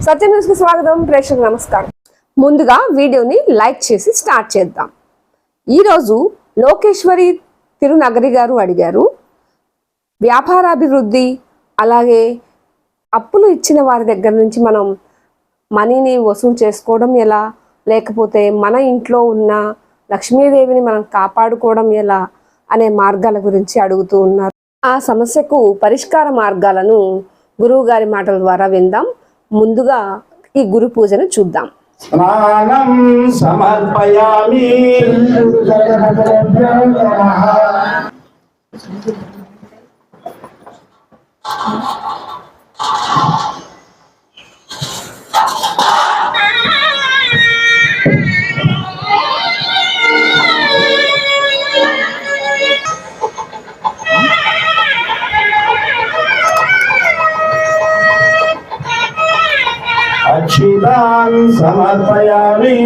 సత్య news కి స్వాగతం. ప్రేక్షకులకు నమస్కారం. ముందుగా వీడియోని లైక్ చేసి స్టార్ట్ చేద్దాం. ఈరోజు లోకేశ్వరి తిరునగరి గారు అడిగారు, వ్యాపారాభివృద్ధి అలాగే అప్పులు ఇచ్చిన వారి దగ్గర నుంచి మనం మనీని వసూలు చేసుకోవడం ఎలా, లేకపోతే మన ఇంట్లో ఉన్న లక్ష్మీదేవిని మనం కాపాడుకోవడం ఎలా అనే మార్గాల గురించి అడుగుతూ ఉన్నారు. ఆ సమస్యకు పరిష్కార మార్గాలను గురువు గారి మాటల ద్వారా విందాం. ముందుగా ఈ గురు పూజను చూద్దాం. స్నానం సమర్పయామి. అక్షితాన్ సమర్పయామి.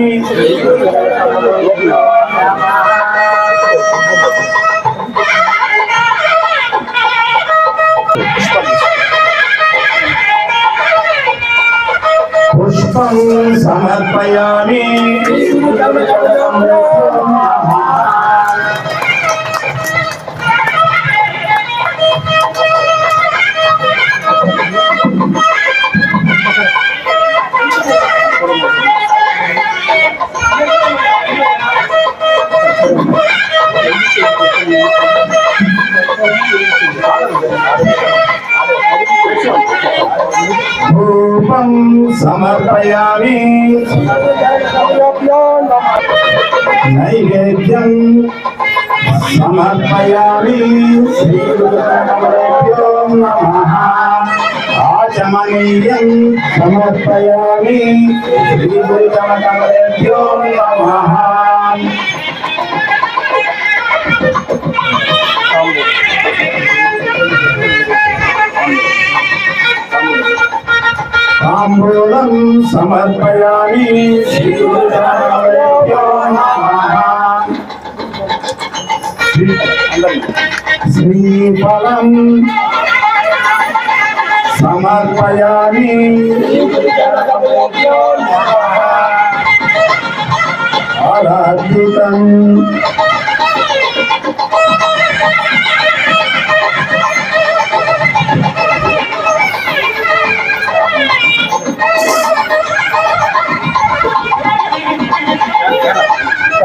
పుష్పం సమర్పయామి. ధూపం సమర్పయామి. నైవేద్యం సమర్పయామి. ఆచమనీయం సమర్పయామి. తాంబూలం సమర్పయామి. శ్రీఫలం సమర్పయామి. ఆరాధితం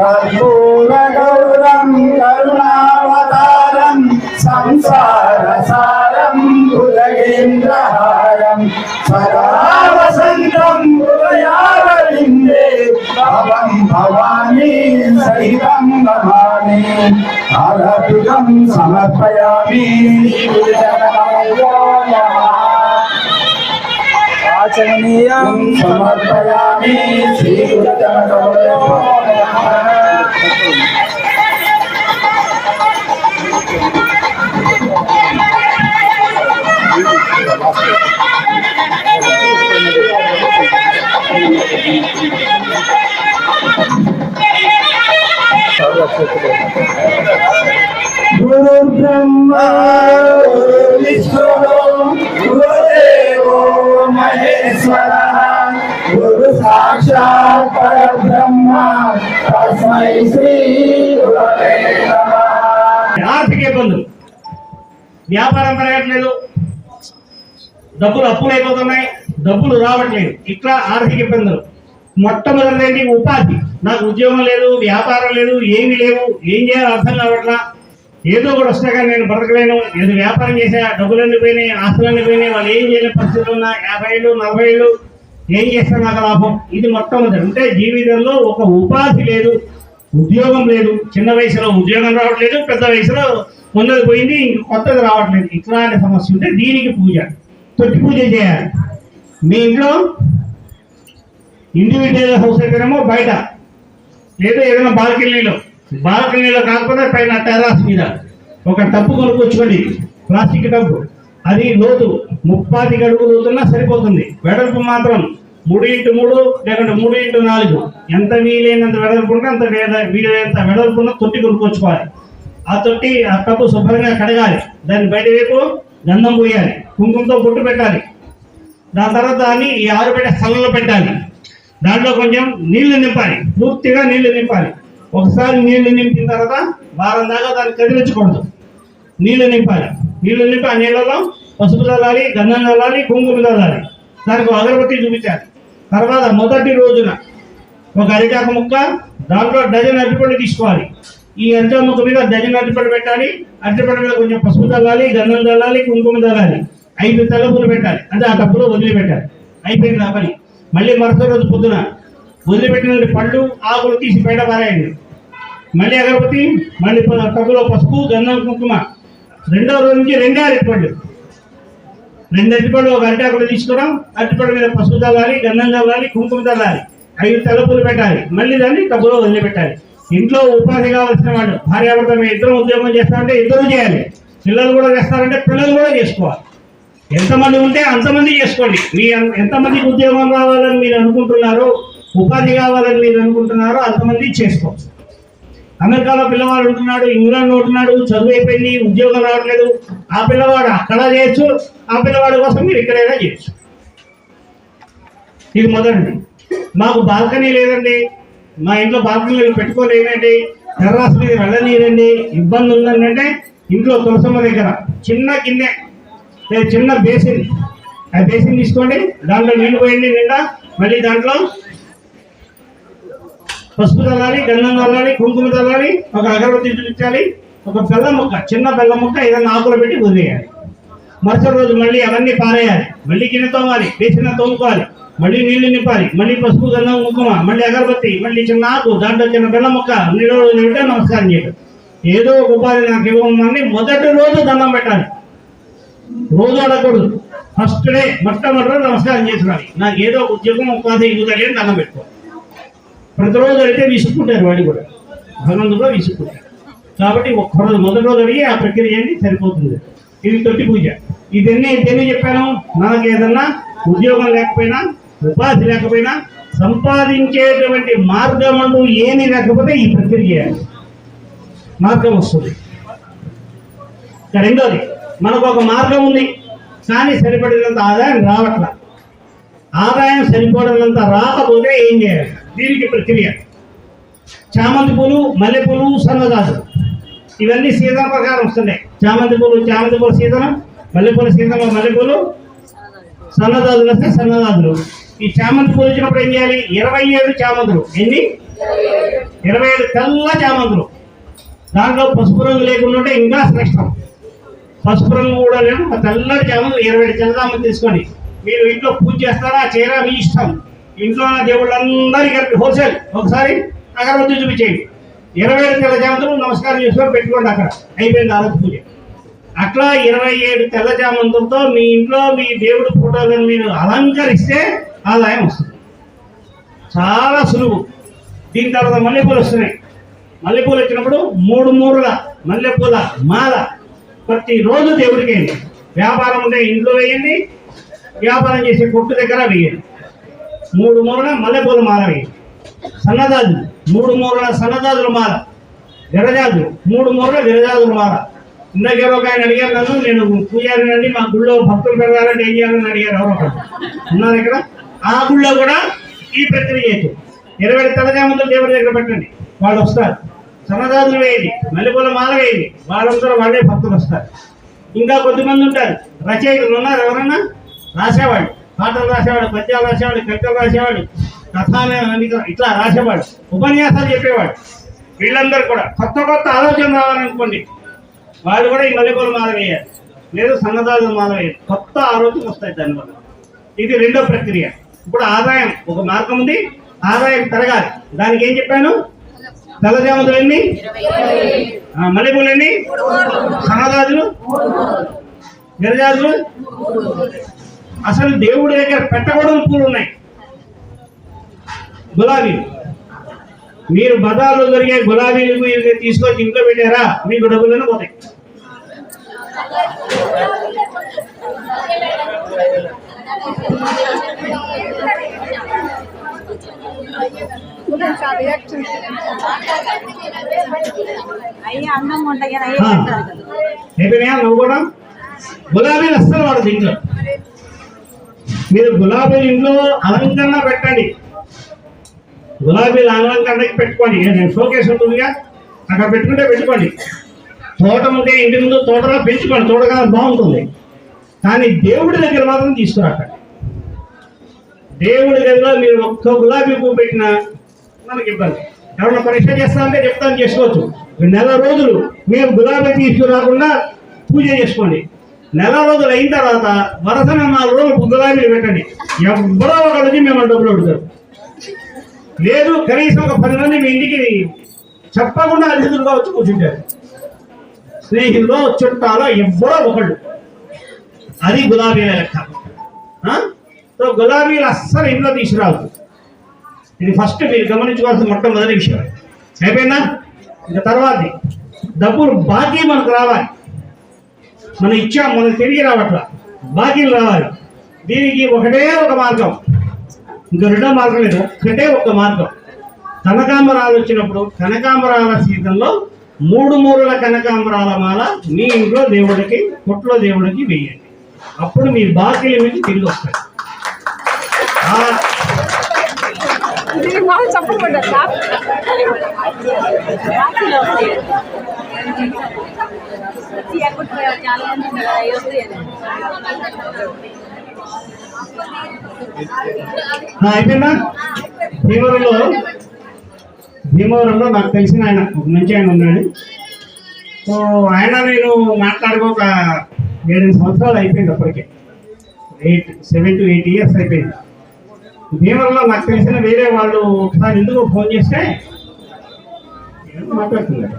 కర్పూరగౌరం కరుణావతారం సంసారసారం భుజగేంద్రహారం సదా వసంతం హృదయారవిందే భవం భవానీ సహితం నమామి. ఆరాధితం సమర్పయామి. ఆచమనీయం సమర్పయామి. గురు బ్రహ్మ గురు విష్ణు గురుదేవో మహేశ్వర గురు సాక్షాత్ పరబ్రహ్మ తస్మై శ్రీ గురవే నమః. ఆర్థిక ఇబ్బందులు, వ్యాపారం పెరగట్లేదు, డబ్బులు అప్పులు అయిపోతున్నాయి, డబ్బులు రావట్లేదు, ఇట్లా ఆర్థిక ఇబ్బందులు. మొట్టమొదటి ఉపాధి, నాకు ఉద్యోగం లేదు, వ్యాపారం లేదు, ఏమీ లేవు, ఏం చేయాలో అర్థం కావట్లా, ఏదో కూడా వస్తే కానీ నేను బ్రతకలేను, ఏదో వ్యాపారం చేసా, డబ్బులన్నీ పోయినాయి, ఆస్తులన్నీ పోయినాయి, వాళ్ళు ఏం చేయలేని పరిస్థితులు ఉన్నా, 50 ఏళ్ళు 40 ఏళ్ళు ఏం చేస్తే నాకు లాభం. ఇది మొట్టమొదటి. అంటే జీవితంలో ఒక ఉపాధి లేదు, ఉద్యోగం లేదు, చిన్న వయసులో ఉద్యోగం రావట్లేదు, పెద్ద వయసులో ఉన్నది పోయింది, ఇంక కొత్తది రావట్లేదు, ఇట్లాంటి సమస్య ఉంటే దీనికి పూజ, తొట్టి పూజ చేయాలి. మీ ఇంట్లో ఇండివిజువల్ హౌస్ అయితేనేమో బయట, లేదా ఏదైనా బాల్కనీలో కాకపోతే పైన టెర్రాస్ మీద ఒక టబ్బు కొనుక్కొచ్చుకోండి, ప్లాస్టిక్ టబ్బు. అది లోతు 30 అడుగులు లోతున్నా సరిపోతుంది. వెడల్పు మాత్రం 3x3 లేకుంటే 3x4 ఎంత వీలైనంత వెడల్పు ఉంటే అంత వీలైనంత వెడల్పున్న తొట్టి కొనుక్కొచ్చుకోవాలి. ఆ తొట్టి ఆ టబ్బు శుభ్రంగా కడగాలి, దాన్ని బయట వైపు గంధం పోయాలి, కుంకుమతో బొట్టు పెట్టాలి. దాని తర్వాత దాన్ని ఈ ఆరుబయట స్థలంలో పెట్టాలి. దాంట్లో కొంచెం నీళ్లు నింపాలి, పూర్తిగా నీళ్లు నింపాలి. ఒకసారి నీళ్లు నింపిన తర్వాత వారం దాకా దాన్ని కదిలించకూడదు. నీళ్లు నింపాలి. నీళ్లు నింపి ఆ నీళ్ళలో పసుపు చల్లాలి, గంధం చల్లాలి, కుంకుమ చల్లాలి. దానికి అగరబత్తి చూపించాలి. తర్వాత మొదటి రోజున ఒక అరిటాకు ముక్క, దాంట్లో డజన్ అరటిపళ్ళు తీసుకోవాలి. ఈ అరిటాకు ముక్క మీద డజన్ అరటిపళ్ళు పెట్టాలి. అరటిపళ్ళ మీద కొంచెం పసుపు చల్లాలి, గంధం చల్లాలి, కుంకుమ చల్లాలి. 5 తలపులు పెట్టాలి, అంటే ఆ టప్పులో వదిలిపెట్టాలి. అయిపోయింది ఆ పని. మళ్ళీ మరుసటి రోజు పొద్దున వదిలిపెట్టిన పళ్ళు ఆకులు తీసి బయట పారేయండి. మళ్ళీ అగరబత్తి, మళ్ళీ టబ్బులో పసుపు, గంధం, కుంకుమ. రెండవ రోజు నుంచి 2 అరటిపళ్ళు, 2 అరటిపళ్ళు ఒక అరిటాకులు తీసుకోవడం. అరటిపళ్ళ మీద పసుపు చల్లాలి, గంధం చల్లాలి, కుంకుమ చల్లాలి. 5 తలపులు పెట్టాలి. మళ్ళీ దాన్ని టబ్బులో వదిలిపెట్టాలి. ఇంట్లో ఉపాధి కావాల్సిన వాళ్ళు భార్యాభర్త ఇద్దరు ఉద్యోగం చేస్తారంటే ఇద్దరు చేయాలి. పిల్లలు కూడా చేస్తారంటే పిల్లలు కూడా చేసుకోవాలి. ఎంతమంది ఉంటే అంతమంది చేసుకోండి. మీ ఎంతమందికి ఉద్యోగం కావాలని మీరు అనుకుంటున్నారో, ఉపాధి కావాలని మీరు అనుకుంటున్నారో అంతమంది చేసుకోవచ్చు. అమెరికాలో పిల్లవాడు ఉంటున్నాడు, ఇంగ్లాండ్లో ఉంటున్నాడు, చదువు అయిపోయింది, ఉద్యోగం రావట్లేదు. ఆ పిల్లవాడు అక్కడ చేయొచ్చు, ఆ పిల్లవాడి కోసం మీరు ఎక్కడైనా చేయొచ్చు. ఇది మొదటిది. మాకు బాల్కనీ లేదండి, మా ఇంట్లో బాల్కనీలు పెట్టుకోలేదండి, టెర్రస్ మీద వెళ్ళనీరండి, ఇబ్బంది ఉందండి అంటే ఇంట్లో తులసమ్మ దగ్గర చిన్న గిన్నె, చిన్న బేసిన్, ఆ బేసిన్ తీసుకోండి. దాంట్లో నీళ్లు పోయండి నిండా. మళ్ళీ దాంట్లో పసుపు చల్లాలి, గంధం చల్లాలి, కుంకుమ చల్లాలి, ఒక అగరబత్తి చూపించాలి. ఒక బెల్లం ముక్క, చిన్న బెల్లం ముక్క ఏదైనా ఆకులు పెట్టి వదిలేయాలి. మరుసటి రోజు మళ్ళీ అవన్నీ పారేయాలి. మళ్ళీ గిన్నె తోమాలి, బేసిన్ తోముకోవాలి, మళ్ళీ నీళ్లు నింపాలి, మళ్ళీ పసుపు, గంధం, కుంకుమ, మళ్ళీ అగరబత్తి, మళ్ళీ చిన్న ఆకు, దాంట్లో చిన్న బెల్లం ముక్క, నీళ్ళు నింటే నమస్కారం చేయడం. ఏదో ఒక ఉపాధి నాకు ఇవ్వమని మొదటి రోజు దండం పెట్టాలి. రోజు అడగకూడదు. ఫస్ట్ డే మొట్టమొదటి నమస్కారం చేసినాడు. నాకు ఏదో ఒక ఉద్యోగం ఉపాధి ఇవ్వదని దండం పెట్టుకోవాలి. ప్రతిరోజు అడిగితే విసుక్కుంటారు, వాడి కూడా భగవంతుడు విసుక్కుంటారు. కాబట్టి ఒక్కరోజు మొదటి రోజు అడిగి ఆ ప్రక్రియ చేయండి, సరిపోతుంది. ఇది తొట్టి పూజ. ఇదన్నీ చెప్పాను. మనకి ఏదన్నా ఉద్యోగం లేకపోయినా, ఉపాధి లేకపోయినా, సంపాదించేటువంటి మార్గం ఏమీ లేకపోతే ఈ ప్రక్రియ చేయాలి, మార్గం వస్తుంది. రెండోది, మనకు ఒక మార్గం ఉంది కానీ సరిపడినంత ఆదాయం రావట్ల. ఆదాయం సరిపడినంత రాకపోతే ఏం చేయాలి? దీనికి ప్రక్రియ. చామంతి పూలు, మల్లెపూలు, సన్నజాజులు ఇవన్నీ సీజన్ ప్రకారం వస్తున్నాయి. చామంతి పూలు సీజన్, మల్లెపూల సీజన్లో మల్లెపూలు, సన్నజాజులు వస్తే సన్నజాజులు. ఈ చామంతి పూలు వచ్చినప్పుడు ఏం చేయాలి? 27 చామంతులు. ఎన్ని? 27 తెల్ల చామంతులు. దాంట్లో పసుపు రంగు లేకుండా ఉంటే ఇంకా శ్రేష్టం. పసుపు రంగు కూడా లేదు, తెల్లటి చామంతులు 27 తెల్ల చామంతులు తీసుకొని మీరు ఇంట్లో పూజ చేస్తారా, చేయరా మీ ఇష్టం. ఇంట్లో ఉన్న దేవుళ్ళందరికీ కలిపి హోల్సేల్ ఒకసారి అగరబత్తి చూపించేయండి. 27 తెల్ల చామంతులు నమస్కారం చేసుకొని పెట్టుకోండి. అక్కడ అయిపోయింది ఆరోగ్య పూజ. అట్లా 27 తెల్ల చామంతులతో మీ ఇంట్లో మీ దేవుడి ఫోటోలను మీరు అలంకరిస్తే ఆదాయం వస్తుంది. చాలా సులువు. దీని తర్వాత మల్లెపూలు వస్తున్నాయి. మల్లెపూలు వచ్చినప్పుడు 3 మూరల మల్లెపూల మాల ప్రతిరోజు దేవుడికి వేయండి. వ్యాపారం ఉంటే ఇంట్లో వేయండి, వ్యాపారం చేసే కొట్టు దగ్గర వేయండి. 3 మూరల మల్లెపూల మాల వేయండి. సన్నజాజులు 3 మూరల సన్నజాజుల మాల, విరజాజులు 3 మూరల విరజాజుల మాల. ఇందాక ఎవరో ఒక ఆయన అడిగారు నన్ను, నేను పూజారినండి, మా గుళ్ళో భక్తులు పెరగాలంటే ఏం చేయాలని అడిగారు. ఎవరో ఒకరు ఉన్నారు ఇక్కడ. ఆ గుళ్ళో కూడా ఈ ప్రక్రియ చేయొచ్చు. 27 తెల్లజామంతులు దేవుడి దగ్గర పెట్టండి, వాళ్ళు వస్తారు. సన్నజాజులు వేయండి, మల్లెపూల మాల వేయండి, వాళ్ళందరూ వాళ్ళే భక్తులు వస్తారు. ఇంకా కొద్దిమంది ఉంటారు, రచయితలు ఉన్నారు. ఎవరన్నా రాసేవాళ్ళు, పాటలు రాసేవాడు, పద్యాలు రాసేవాడు, కవితలు రాసేవాడు, కథాలు ఇట్లా రాసేవాడు, ఉపన్యాసాలు చెప్పేవాడు. వీళ్ళందరూ కూడా కొత్త ఆలోచన రావాలనుకోండి, వాళ్ళు కూడా ఈ మల్లెపూల మాల వేయాలి, లేదు సన్నజాజుల మాల వేయాలి. కొత్త ఆలోచన వస్తాయి దానివల్ల. ఇది రెండో ప్రక్రియ. ఇప్పుడు ఆదాయం ఒక మార్గం ఉంది, ఆదాయం పెరగాలి. దానికి ఏం చెప్పాను? తెల్లజాములు ఎన్ని, మల్లెపూలు ఎన్ని, సన్నజాజులు, విరజాజులు. అసలు దేవుడి దగ్గర పెట్టకూడని పూలు ఉన్నాయి. గులాబీలు. మీరు బజార్లో దొరికే గులాబీలు మీరు తీసుకొచ్చి ఇంట్లో పెట్టారా, మీకు డబ్బులను పోతాయి. అయిపోయినాయా? నువ్వు కూడా గులాబీలు అస్సలు వాడదు ఇంట్లో. మీరు గులాబీలు ఇంట్లో అలంకరణ పెట్టండి, గులాబీలు అలంకరణకి పెట్టుకోండి. నేను షోకేస్ ఉంటుందిగా అక్కడ పెట్టుకుంటే పెట్టుకోండి. తోట ఉంటే ఇంటి ముందు తోటలో పెంచుకోండి, తోటగా బాగుంటుంది. కానీ దేవుడి దగ్గర మాత్రం తీసుకురాకండి. దేవుడి గదిలో మీరు ఒక్క గులాబీ పువ్వు పెట్టినా మనకి ఇబ్బంది. ఎవరైనా పరీక్ష చేస్తా అంటే చెప్తాను, చేసుకోవచ్చు. నెల రోజులు మీరు గులాబీ తీసుకురాకుండా పూజ చేసుకోండి. నెల రోజులు అయిన తర్వాత వరుసన 4 రోజులు గులాబీలు పెట్టండి. ఎవరో ఒకటి వచ్చి మేము డబ్బులు అడుగుతారు. లేదు కనీసం ఒక 10 మంది మీ ఇంటికి చెప్పకుండా అతిథులుగా వచ్చి కూర్చుంటారు. స్నేహితులు చుట్టాలో ఎవ్వరో ఒకళ్ళు. అది గులాబీల లెక్క. సో గులాబీలు అస్సలు ఇంట్లో తీసుకురావద్దు. ఇది ఫస్ట్ మీరు గమనించుకోవాల్సిన మొట్టమొదటి విషయం. అయిపోయిందా? ఇంకా తర్వాత డబ్బులు బాకీ మనకు రావాలి. మనం ఇచ్చాం, మనకు తిరిగి రావట్లా, బాకీలు రావాలి. దీనికి ఒకటే ఒక మార్గం, ఇంకా రెండో మార్గం లేదు, ఒకటే ఒక మార్గం. కనకాంబరాలు వచ్చినప్పుడు కనకాంబరాల సీజన్లో 3 మూరల కనకాంబరాల మాల మీ ఇంట్లో దేవుడికి, కొట్లో దేవుడికి వేయండి. అప్పుడు మీ బాకీల మీద తిరిగి వస్తాయి. అయిపోయిందా? భీమవరంలో నాకు తెలిసిన ఆయన ఒక మంచి ఆయన ఉన్నాడు. సో ఆయన నేను మాట్లాడుకోక 7 సంవత్సరాలు అయిపోయింది. అప్పటికే 7 to 8 years అయిపోయింది. భీమవరంలో నాకు తెలిసిన వేరే వాళ్ళు ఒకసారి ఎందుకు ఫోన్ చేస్తే మాట్లాడుతున్నారు.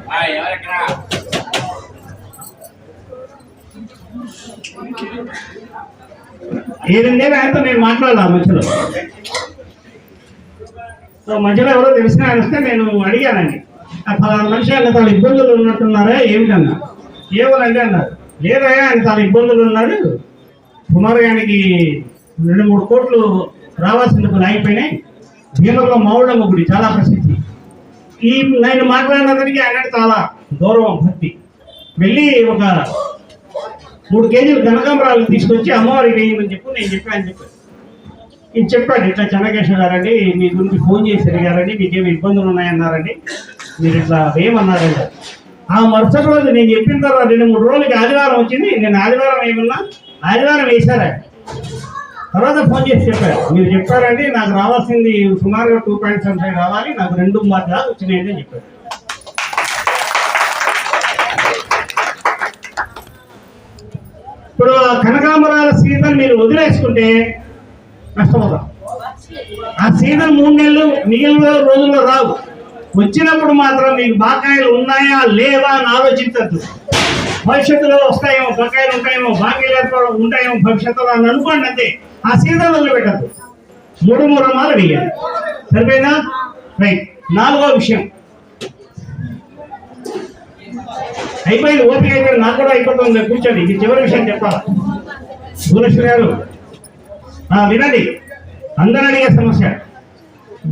ఏదైనా ఆయనతో నేను మాట్లాడాలి మధ్యలో. సో మధ్యలో ఎవరో తెలిసిన ఆయన వస్తే నేను అడిగానండి, ఫలానా మనిషి ఆయన చాలా ఇబ్బందులు ఉన్నట్టున్నారా ఏమిటన్నా. ఏమోనండి అన్నారు. లేదయ్యా ఆయన చాలా ఇబ్బందులు ఉన్నాడు, సుమారు ఆయనకి 2-3 కోట్లు రావాల్సిన కొన్ని అయిపోయినాయి. భీమవరంలో మావుడమ్మ గుడి చాలా ప్రసిద్ధి. నేను మాట్లాడినదానికి ఆయన చాలా గౌరవం, భక్తి. వెళ్ళి ఒక 3 కేజీలు కనకాంబరాలు తీసుకొచ్చి అమ్మవారికి వేయమని చెప్పి నేను చెప్పాను. ఇది చెప్పాడు, ఇట్లా చెన్నకేశ్వర గారండి మీ గురించి ఫోన్ చేసి అడిగారండి, మీకేమి ఇబ్బందులు ఉన్నాయన్నారండి, మీరు ఇట్లా వేయమన్నారండి. ఆ మరుసటి రోజు నేను చెప్పిన తర్వాత 2-3 రోజులకి ఆదివారం వచ్చింది. నేను ఆదివారం ఏమన్నా ఆదివారం వేశారా. తర్వాత ఫోన్ చేసి చెప్పారు, మీరు చెప్పారండి నాకు రావాల్సింది సుమారుగా 2.75 రావాలి, నాకు 2 దాకా వచ్చినాయండి అని చెప్పారు. ఇప్పుడు కనకాంబరాల సీజన్ మీరు వదిలేసుకుంటే నష్టపోతాం. ఆ సీజన్ 3 నెలలు మిగిలిన రోజుల్లో రావు. వచ్చినప్పుడు మాత్రం మీకు బకాయిలు ఉన్నాయా లేవా అని ఆలోచించద్దు. భవిష్యత్తులో వస్తాయేమో బకాయిలు, ఉంటాయేమో బాకీలు ఉంటాయేమో భవిష్యత్తులో అని అనుకోండి అంతే. ఆ సీజన్ వదిలిపెట్టద్దు. 3 మాలు వేయాలి. సరిపోయిందా? రైట్. 4వ విషయం అయిపోయింది. ఓపిక అయిపోయింది, నాకు కూడా అయిపోతుంది. కూర్చోండి, ఇది చివరి విషయం చెప్పాలి. భువనేశ్వర్ గారు వినండి. అందరూ అడిగే సమస్య,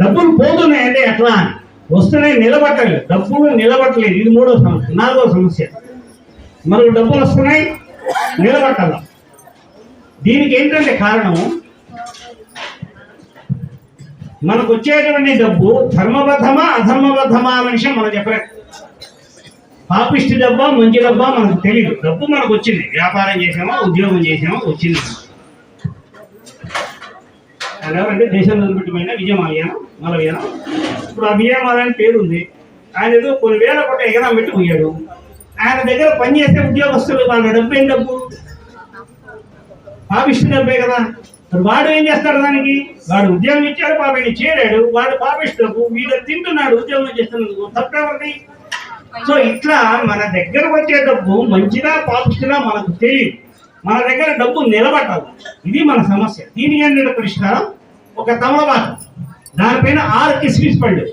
డబ్బులు పోతున్నాయంటే ఎట్లా అని. వస్తున్నాయి, నిలబట్టలేదు, డబ్బులు నిలబట్టలేదు. ఇది 3వ సమస్య. 4వ సమస్య, మనకు డబ్బులు వస్తున్నాయి, నిలబట్టాల. దీనికి ఏంటంటే కారణం, మనకు వచ్చేటువంటి డబ్బు ధర్మబద్ధమా అధర్మబద్ధమా అనే విషయం మనం చెప్పలేదు. పాపిష్టి డబ్బా మంచి డబ్బా మనకు తెలియదు. డబ్బు మనకు వచ్చింది, వ్యాపారం చేసామా ఉద్యోగం చేసామా వచ్చింది. ఎవరంటే దేశంలో వదిలిపెట్టిపోయినా విజయమాలయానం మలయానం. ఇప్పుడు ఆ విజయమాలయాని పేరు ఉంది. ఆయన ఏదో కొన్ని వేల కోట్ల ఎగరం పెట్టిపోయాడు. ఆయన దగ్గర పనిచేసే ఉద్యోగస్తులు వాళ్ళ డబ్బు ఏం డబ్బు? పాపిష్టి డబ్బే కదా. వాడు ఏం చేస్తాడు దానికి? వాడు ఉద్యోగం ఇచ్చాడు, పాపిని చేరాడు, వాడు పాపిష్టి డబ్బు వీడు తింటున్నాడు ఉద్యోగం చేస్తున్నందుకు. తప్పేవరికి? సో ఇట్లా మన దగ్గర వచ్చే డబ్బు మంచిదా పాపిష్టిదా మనకు తెలియదు. మన దగ్గర డబ్బు నిలబట్టాలి. ఇది మన సమస్య. దీనికి ఏంటంటే పరిష్కారం, ఒక తమలపాకు, దానిపైన 6 కిస్మిస్ పళ్ళు,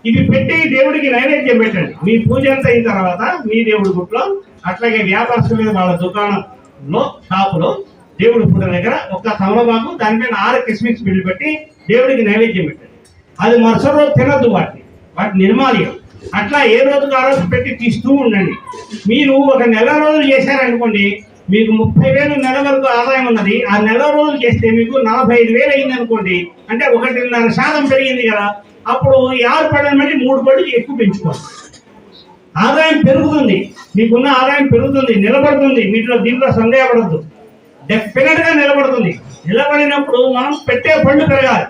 ఇవి పెట్టి దేవుడికి నైవేద్యం పెట్టండి. మీ పూజ అంతా అయిన తర్వాత మీ దేవుడి గుట్లో, అట్లాగే వ్యాపారస్తుల మీద వాళ్ళ దుకాణంలో షాపులో దేవుడి పూట దగ్గర ఒక తమలపాకు, దానిపైన 6 కిస్మిస్ బిల్లు పెట్టి దేవుడికి నైవేద్యం పెట్టండి. అది మరుసటి రోజు తినద్దు, వాటి నిర్మాల్యం. అట్లా ఏ రోజుకు ఆ రోజు పెట్టి తీస్తూ ఉండండి. మీరు ఒక నెల రోజులు చేశారనుకోండి, మీకు 30,000 నెల వరకు ఆదాయం ఉన్నది. ఆ నెల రోజులు చేస్తే మీకు 45,000 అయింది అనుకోండి, అంటే 1.5% పెరిగింది కదా. అప్పుడు 6 పళ్ళని బట్టి 3 పళ్ళు ఎక్కువ పెంచుకోవాలి. ఆదాయం పెరుగుతుంది, మీకున్న ఆదాయం పెరుగుతుంది, నిలబడుతుంది. దీంట్లో సందేహపడద్దు, డెఫినెట్ గా నిలబడుతుంది. నిలబడినప్పుడు మనం పెట్టే పళ్ళు పెరగాలి.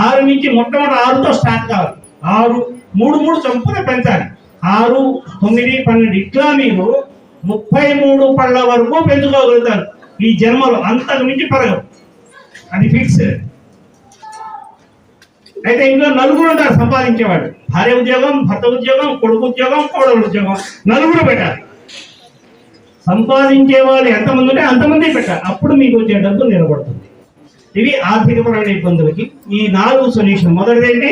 6 నుంచి మొట్టమొదటి 6తో స్టార్ట్ కావాలి. 6, 3 చంపున పెంచాలి. 6, 9, 12 ఇట్లా మీరు 33 పళ్ళ వరకు పెంచుకోగలుగుతారు ఈ జన్మలో. అంతకు మించి పెరగవు, అది ఫిక్స్. అయితే ఇంట్లో నలుగురు ఉంటారు సంపాదించేవాడు. భార్య ఉద్యోగం, భర్త ఉద్యోగం, కొడుకు ఉద్యోగం, కోడలు ఉద్యోగం, నలుగురు పెట్టాలి. సంపాదించే వాళ్ళు ఎంతమంది ఉంటే అంతమంది పెట్టాలి. అప్పుడు మీకు వచ్చే డబ్బు నిలబడుతుంది. ఇవి ఆర్థికపరమైన ఇబ్బందులకి ఈ 4 సొల్యూషన్. మొదటిదేంటి?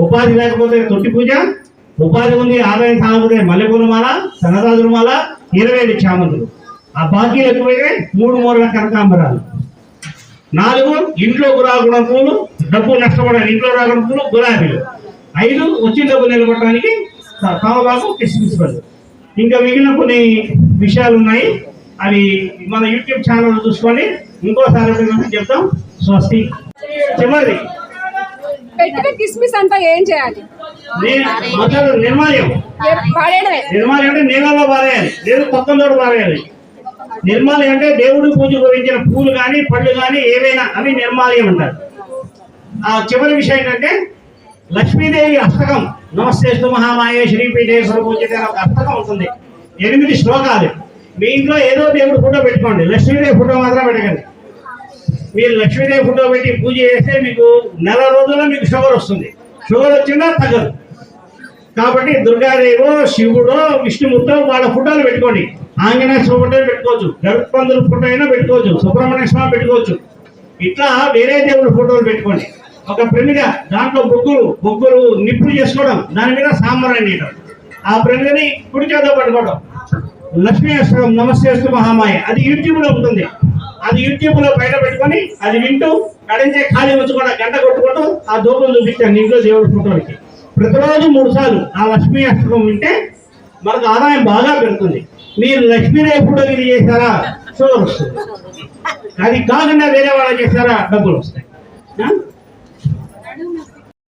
ఉపాధి లేకపోతే తొట్టి పూజ, ఉపాధి ఉంది ఆదాయం సాగకపోతే మల్లెపూల మాల, సన్నదాదుల మాల, 20 చామంతులు. ఆ బాకీలు ఎక్కువైతే 3 మూరల కనకాంబరాలు. 4 ఇంట్లో రాకుండా పూలు, డబ్బు నష్టపడాలి ఇంట్లో రాకుండా పూలు, గులాబీలు. 5 వచ్చిన డబ్బు నిలబడటానికి తమలపాకు, కిస్మిస్ పళ్ళు. ఇంకా మిగిలిన కొన్ని విషయాలు ఉన్నాయి, అవి మన యూట్యూబ్ ఛానల్ చూసుకొని ఇంకోసారి చెప్తాం. స్వస్తి. చివరి పెట్టిన కిస్మిస్ అంతా ఏం చేయాలి? మొదలు నిర్మాల్యం. నిర్మాల్యం అంటే నీళ్ళలో పారేయాలి, లేదు పక్కన పారేయాలి. నిర్మాల్యం అంటే దేవుడి పూజ గురించిన పూలు కానీ పళ్ళు కానీ ఏవైనా అవి నిర్మాల్యం అంటారు. ఆ చివరి విషయం ఏంటంటే లక్ష్మీదేవి అష్టకం, నమస్తేస్తు మహామాయే శ్రీపీఠేశ్వర పూజిత అనే ఒక అష్టకం ఉంటుంది. 8 శ్లోకాలు. మీ ఇంట్లో ఏదో దేవుడి ఫోటో పెట్టుకోండి, లక్ష్మీదేవి ఫోటో మాత్రం పెట్టకండి. మీరు లక్ష్మీదేవి ఫోటో పెట్టి పూజ చేస్తే మీకు నెల రోజుల్లో మీకు షుగర్ వస్తుంది. షుగర్ వచ్చినా తగ్గదు. కాబట్టి దుర్గాదేవో, శివుడో, విష్ణుమూర్తో వాళ్ళ ఫోటోలు పెట్టుకోండి. ఆంజనేయ స్వామి ఫోటో పెట్టుకోవచ్చు, గరుత్మంతుల ఫోటో అయినా పెట్టుకోవచ్చు, సుబ్రహ్మణ్య స్వామి పెట్టుకోవచ్చు. ఇట్లా వేరే దేవుడి ఫోటోలు పెట్టుకోండి. ఒక ప్రమిద, దాంట్లో బొగ్గులు నిప్పులు చేసుకోవడం, దాని మీద సాంబ్రాణి నీయడం. ఆ ప్రమిదని కుడి చేతితో పట్టుకోవడం. లక్ష్మీ అష్టకం నమస్తేస్తు మహామాయ, అది యూట్యూబ్ లో ఉంటుంది. అది యూట్యూబ్ లో బయట పెట్టుకొని అది వింటూ కడించే ఖాళీ ఉంచుకోవడం, గంట కొట్టుకుంటూ ఆ దూపం చూపించాను ఇంట్లో దేవుడి ఫోటోలకి. ప్రతిరోజు 3 సార్లు ఆ లక్ష్మీ అష్టకం వింటే మనకు ఆదాయం బాగా పెరుగుతుంది. మీరు లక్ష్మీదేవి ఫోటోలు ఇది చేశారా, షుగర్ వస్తుంది. అది కాకుండా వేరే వాళ్ళు చేస్తారా, డబ్బులు వస్తాయి.